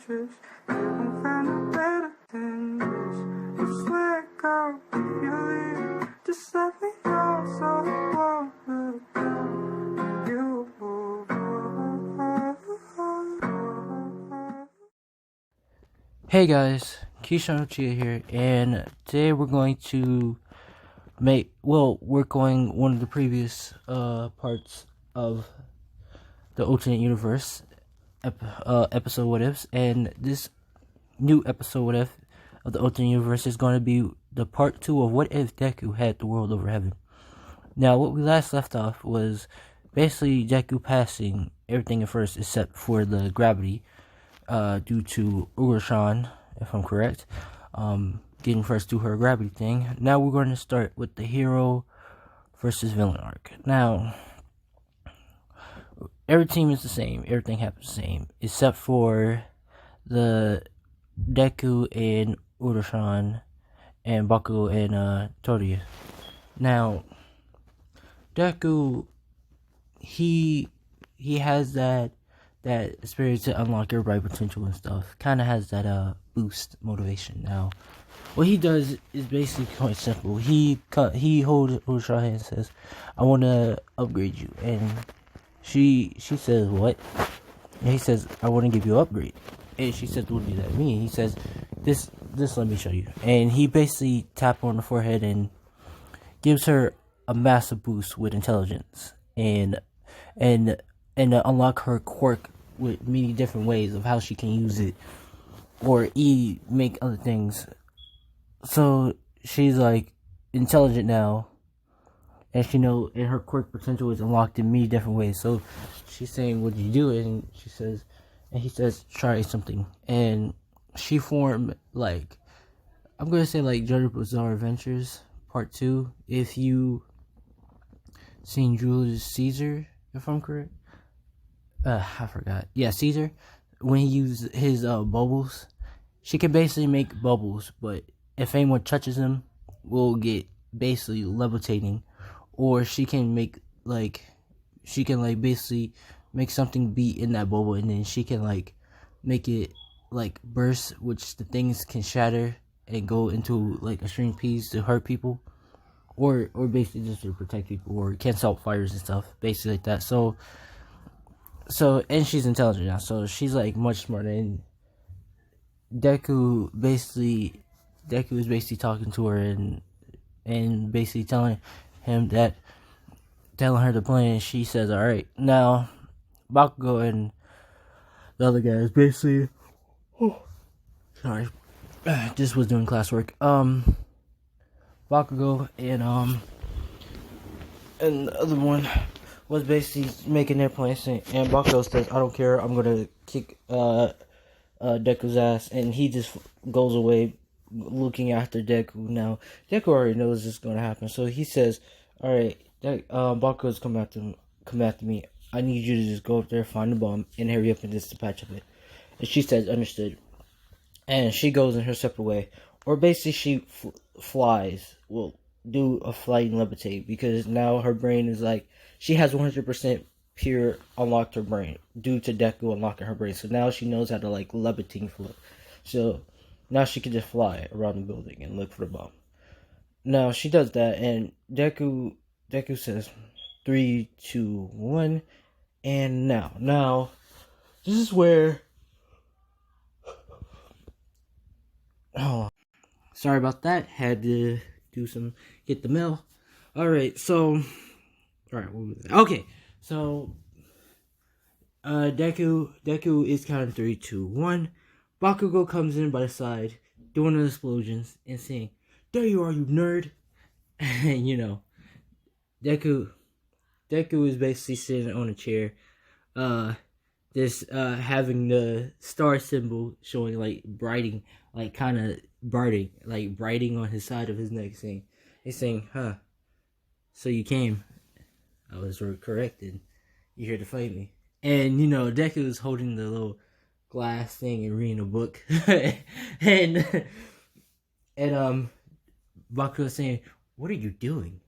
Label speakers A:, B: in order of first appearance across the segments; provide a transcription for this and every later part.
A: pictures. You won't find it better than this. Just let go if you leave. Just let me know so it won't look down. You move on.
B: Hey guys, Keyshawn Uchia here, and today we're going to we're going one of the previous parts of the alternate universe episode What Ifs, and this new episode What If of the alternate universe is going to be the part 2 of What If Deku had the world over heaven. Now, what we last left off was basically Deku passing everything at first except for the gravity, due to Urashan, if I'm correct, getting first to her gravity thing. Now we're going to start with the hero versus villain arc. Now, every team is the same. Everything happens the same, except for the Deku and Urashan and Bakugo and Toria. Now, Deku, he has that experience to unlock everybody's potential and stuff. Kind of has that boost motivation. Now, what he does is basically quite simple. He holds Urasha's hand and says, "I want to upgrade you," and she says, "What?" And he says, "I want to give you an upgrade." And she says, "What does that mean?" He says, "This let me show you." And he basically taps her on the forehead and gives her a massive boost with intelligence and unlock her quirk with many different ways of how she can use it or make other things. So she's like intelligent now, and and her quirk potential is unlocked in many different ways. So she's saying, "What did you do?" And he says, "Try something." And she formed, like, I'm gonna say, like, JoJo's Bizarre Adventures Part 2. If you seen Julius Caesar, if I'm correct. I forgot. Yeah, Caesar. When he used his bubbles, she can basically make bubbles, but if anyone touches them, will get basically levitating. Or she can basically make something be in that bubble, and then she can make it burst, which the things can shatter and go into a string piece to hurt people, or basically just to protect people or cancel out fires and stuff, basically like that. So and she's intelligent now, so she's much smarter. And Deku is basically talking to her and basically telling her the plan. And she says, "All right." Now Bakugo and the other guys basically, sorry, just was doing classwork. Bakugo and the other one was basically making their plans, and Bakugo says, "I don't care, I'm gonna kick Deku's ass," and he just goes away looking after Deku. Now Deku already knows this is gonna happen, so he says, "All right, Bakugo's come after me. I need you to just go up there, find the bomb, and hurry up and just patch up it." And she says, "Understood." And she goes in her separate way, or basically she flies. Will do a flight and levitate, because now her brain is she has 100% pure unlocked her brain due to Deku unlocking her brain. So now she knows how to levitate and float. So now she can just fly around the building and look for the bomb. Now she does that, and Deku says 3, 2, 1, and now this is where, oh, sorry about that. Had to get the mail. Alright, so what was that? Okay, so Deku is counting 3, 2, 1. Bakugo comes in by the side, doing the explosions and saying, "There you are, you nerd." And Deku is basically sitting on a chair, having the star symbol showing brighting, kind of brighting on his side of his neck, he's saying, "Huh, so you came. I was correct, and you're here to fight me." And Deku is holding the little glass thing and reading a book, and Bakugo is saying, "What are you doing?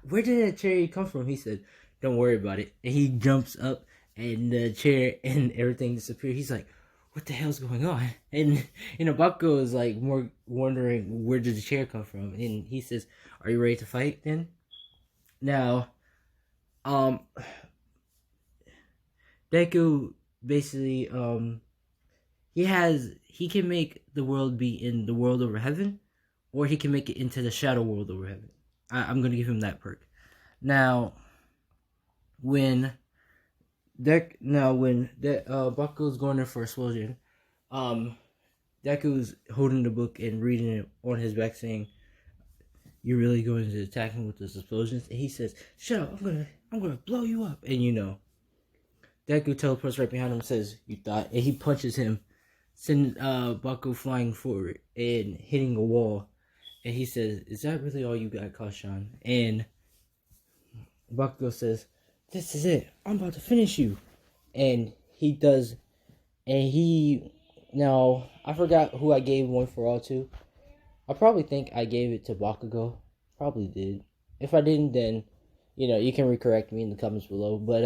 B: Where did that cherry come from?" He said, "Don't worry about it." And he jumps up, and the chair and everything disappears. He's like, what the hell's going on? And Bakugo is like more wondering where did the chair come from, and he says, "Are you ready to fight?" Then now, Deku basically he can make the world be in the world over heaven, or he can make it into the shadow world over heaven. I'm gonna give him that perk. Now, when Bakugo's going in for explosion, Deku's holding the book and reading it on his back, saying, "You're really going to attack him with those explosions?" And he says, "Shut up! I'm gonna blow you up!" And Deku teleports right behind him, and says, "You thought?" And he punches him, sending Baku flying forward and hitting a wall. And he says, "Is that really all you got, Kashan?" And Bakugo says, "This is it. I'm about to finish you." And he does. And now, I forgot who I gave One for All to. I probably think I gave it to Bakugo. Probably did. If I didn't, then, you can recorrect me in the comments below. But,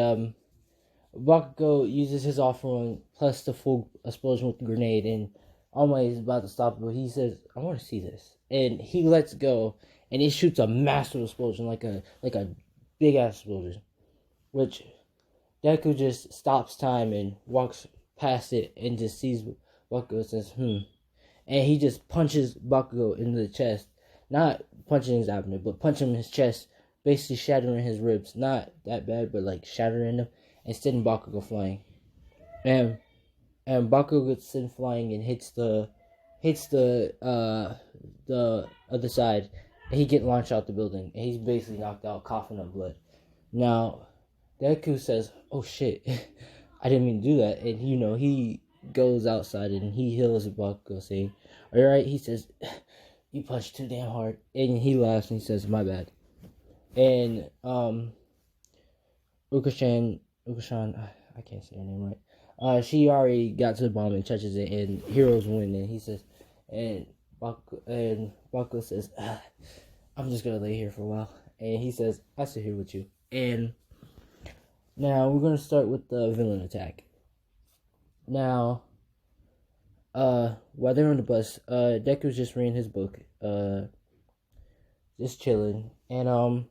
B: Bakugo uses his offering plus the full explosion with the grenade, and Almighty is about to stop it, but he says, "I want to see this." And he lets go, and it shoots a massive explosion, like a big ass explosion, which Deku just stops time and walks past it and just sees Bakugo and says, and he just punches Bakugo in the chest, not punching his abdomen, but punching him in his chest, basically shattering his ribs. Not that bad, but like shattering them, and sending Bakugo flying. And Bakugo gets sent flying and hits the other side, and he gets launched out the building, and he's basically knocked out, coughing up blood. Now, Deku says, "Oh shit, I didn't mean to do that," and he goes outside and he heals Bakugo, saying, "Are you alright?" He says, "You punched too damn hard," and he laughs and he says, "My bad." And Ukashan, I can't say her name right. She already got to the bomb and touches it, and heroes win. And he says, and Bakugo says, "I'm just gonna lay here for a while." And he says, "I'll sit here with you." And now we're gonna start with the villain attack. Now, while they're on the bus, Deku's just reading his book, just chilling, and I'm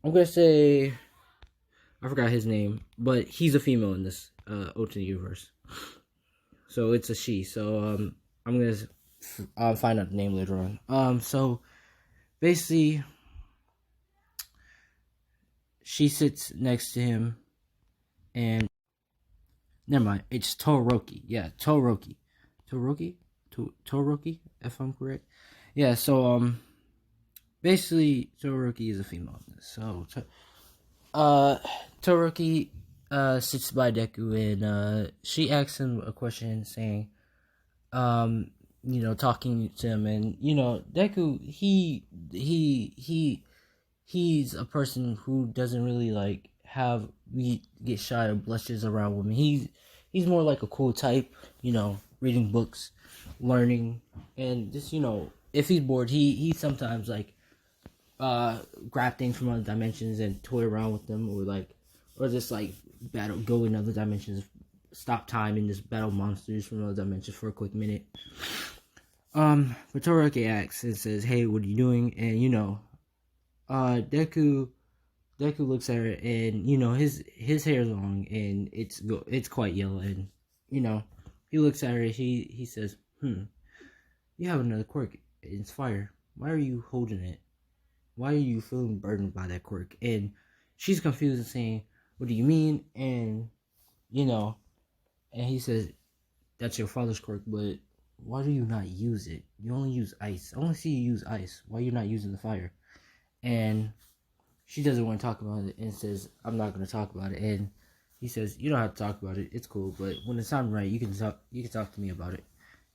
B: gonna say, I forgot his name, but he's a female in this alternate universe, so it's a she. So I'm gonna find out the name later on. So basically, she sits next to him, and never mind, it's Todoroki. Yeah, Todoroki, if I'm correct. Yeah. So basically, Todoroki is a female in this. So Todoroki sits by Deku, and she asks him a question, saying, talking to him, and Deku, he's a person who doesn't really get shy or blushes around women. He's more like a cool type, reading books, learning, and just if he's bored, he sometimes grab things from other dimensions and toy around with them, or just go in other dimensions, stop time and just battle monsters from other dimensions for a quick minute. But Todoroki asks and says, "Hey, what are you doing?" And Deku looks at her, and his hair is long and it's quite yellow, and he looks at her and he says, "You have another quirk. It's fire. Why are you holding it? Why are you feeling burdened by that quirk?" And she's confused and saying, "What do you mean?" And and he says, "That's your father's quirk, but why do you not use it? You only use ice. I want to see you use ice. Why are you not using the fire?" And she doesn't want to talk about it and says, "I'm not going to talk about it." And he says, "You don't have to talk about it. It's cool, but when it's time right, you can talk to me about it."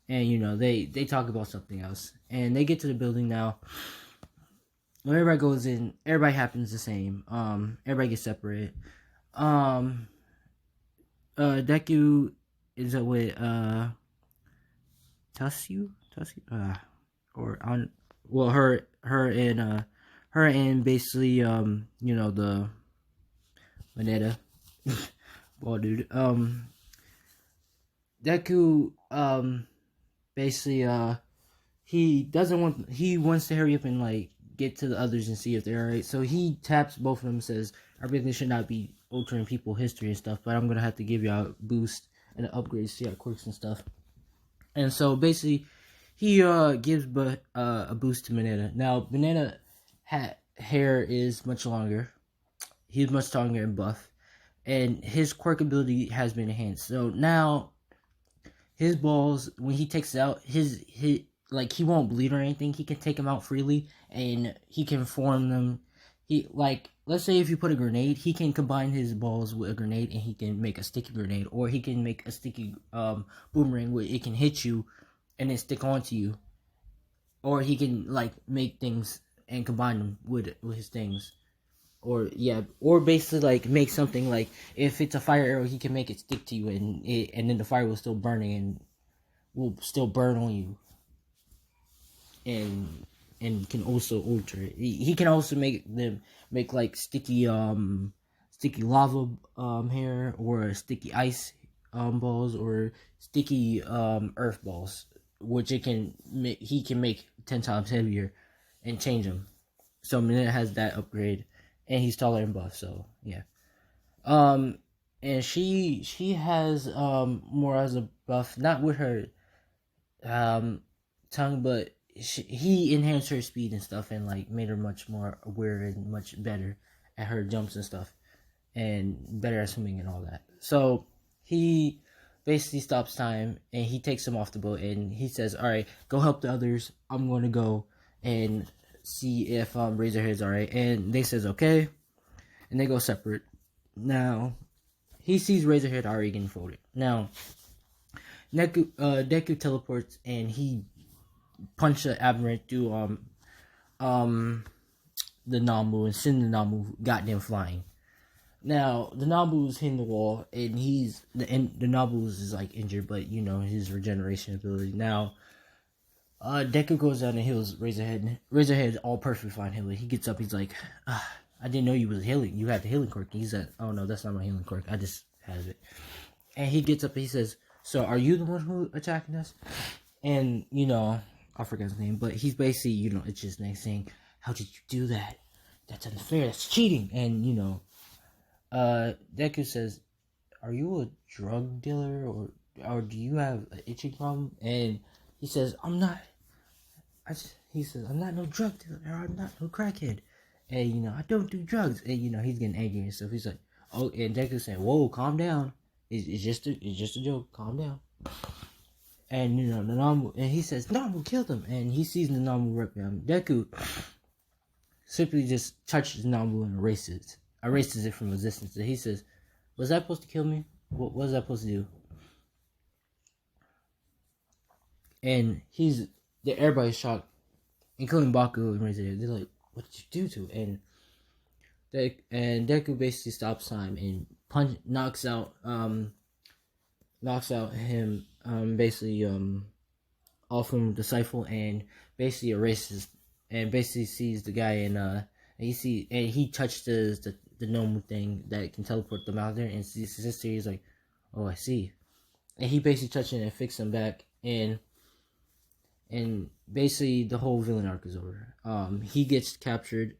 B: And they talk about something else, and they get to the building now. When everybody goes in, everybody happens the same. Everybody gets separated. Deku is with Tasu, or on, well, her and basically the Manetta ball dude. Deku basically he wants to hurry up and like get to the others and see if they're alright. So he taps both of them and says, I really should not be altering people history and stuff, but I'm gonna have to give y'all a boost and an upgrade to y'all quirks and stuff. And so basically he gives a boost to Banana. Now Banana hair is much longer. He's much stronger and buff. And his quirk ability has been enhanced. So now his balls, when he takes it out, his like he won't bleed or anything. He can take them out freely, and he can form them. He like, let's say if you put a grenade, he can combine his balls with a grenade, and he can make a sticky grenade, or he can make a sticky boomerang where it can hit you, and then stick onto you, or he can like make things and combine them with his things. Or basically like make something like if it's a fire arrow, he can make it stick to you, and then the fire will still burning and will still burn on you, and can also alter it. He can also make like sticky lava hair, or sticky ice balls, or sticky earth balls, which he can make 10 times heavier and change them. So Mineta has that upgrade. And he's taller and buff, so yeah. And she has more as a buff, not with her tongue, but he enhanced her speed and stuff, and like made her much more aware and much better at her jumps and stuff, and better at swimming and all that. So he basically stops time, and he takes him off the boat, and he says, "All right, go help the others. I'm going to go and see if Razorhead's alright." And they says okay, and they go separate. Now he sees Razorhead already getting folded. Now Deku teleports, and he punched the Aberrant through the Namu, and send the Namu goddamn flying. Now the Nabu's hitting the wall, and the Nabu is like injured, but you know his regeneration ability. Now Deku goes down and heals Razorhead. Razorhead's all perfectly fine healing. He gets up, he's like, I didn't know you was healing. You had the healing quirk. He said, oh no, that's not my healing quirk. I just have it. And he gets up and he says, so are you the one who attacking us? And, you know, I forgot his name, but he's basically, you know, it's just next saying, how did you do that? That's unfair. That's cheating. And, you know, Deku says, are you a drug dealer, or do you have an itching problem? And he says, I'm not no drug dealer, or I'm not no crackhead. And, you know, I don't do drugs. And, you know, he's getting angry and stuff. He's like, oh, and Deku's saying, whoa, calm down. It's just a joke. Calm down. And, you know, Nanamu, and he says, Nanamu killed him. And he sees Nanamu rip him. Deku simply just touches Nanamu and erases it from existence. And he says, was that supposed to kill me? What was that supposed to do? And everybody's shocked, including Baku and Razorhead. They're like, what did you do to it? And Deku basically stops time and knocks out him basically off from the Cypher, and basically erases, and basically sees the guy, and he touched the gnome thing that can teleport them out there, and sees his sister. He's like, oh, I see. And he basically touched it and fixed him back, and basically the whole villain arc is over. He gets captured,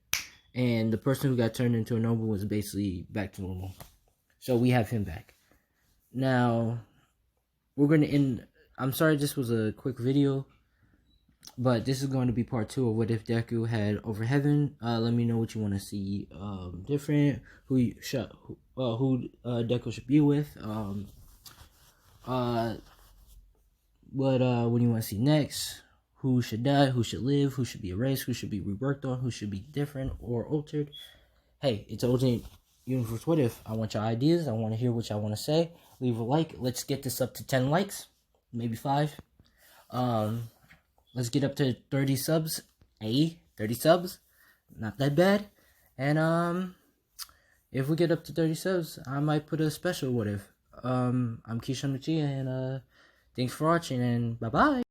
B: and the person who got turned into a noble was basically back to normal. So we have him back. Now we're going to end. I'm sorry this was a quick video, but this is going to be part 2 of what if Deku had over heaven. Let me know what you want to see different, who Deku should be with, what do you want to see next, who should die, who should live, who should be erased, who should be reworked on, who should be different or altered. Hey, it's Ultimate Universe What If. I want your ideas. I want to hear what y'all want to say. Leave a like. Let's get this up to 10 likes, maybe 5. Let's get up to 30 subs. 30 subs, not that bad. And if we get up to 30 subs, I might put a special What If. I'm Keisha Machia, and thanks for watching, and bye bye.